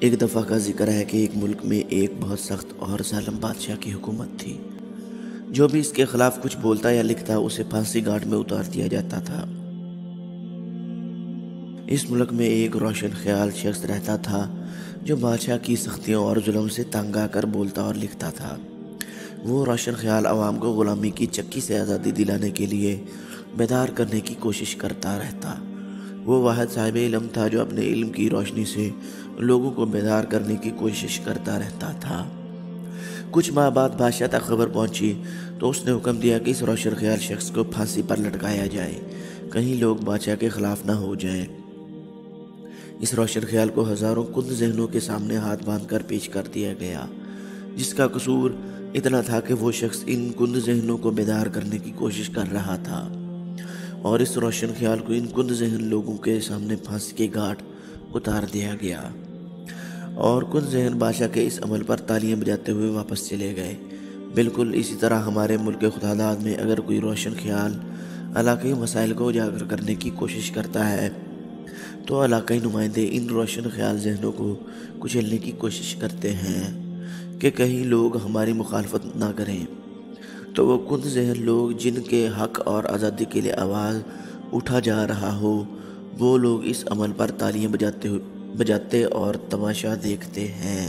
ایک دفعہ کا ذکر ہے کہ ایک ملک میں ایک بہت سخت اور ظالم بادشاہ کی حکومت تھی۔ جو بھی اس کے خلاف کچھ بولتا یا لکھتا اسے پھانسی گھاٹ میں اتار دیا جاتا تھا۔ اس ملک میں ایک روشن خیال شخص رہتا تھا جو بادشاہ کی سختیوں اور ظلم سے تنگ آ کر بولتا اور لکھتا تھا۔ وہ روشن خیال عوام کو غلامی کی چکی سے آزادی دلانے کے لیے بیدار کرنے کی کوشش کرتا رہتا۔ وہ واحد صاحب علم تھا جو اپنے علم کی روشنی سے لوگوں کو بیدار کرنے کی کوشش کرتا رہتا تھا۔ کچھ ماہ بعد بادشاہ تک خبر پہنچی تو اس نے حکم دیا کہ اس روشن خیال شخص کو پھانسی پر لٹکایا جائے، کہیں لوگ بادشاہ کے خلاف نہ ہو جائیں۔ اس روشن خیال کو ہزاروں کند ذہنوں کے سامنے ہاتھ باندھ کر پیش کر دیا گیا، جس کا قصور اتنا تھا کہ وہ شخص ان کند ذہنوں کو بیدار کرنے کی کوشش کر رہا تھا، اور اس روشن خیال کو ان کند ذہن لوگوں کے سامنے پھانسی کے گھاٹ اتار دیا گیا، اور کند ذہن بادشاہ کے اس عمل پر تالیاں بجاتے ہوئے واپس چلے گئے۔ بالکل اسی طرح ہمارے ملک خداداد میں اگر کوئی روشن خیال علاقائی مسائل کو اجاگر کرنے کی کوشش کرتا ہے تو علاقائی نمائندے ان روشن خیال ذہنوں کو کچلنے کی کوشش کرتے ہیں کہ کہیں لوگ ہماری مخالفت نہ کریں، تو وہ کند ذہن لوگ جن کے حق اور آزادی کے لیے آواز اٹھا جا رہا ہو، وہ لوگ اس عمل پر تالیاں بجاتے اور تماشا دیکھتے ہیں۔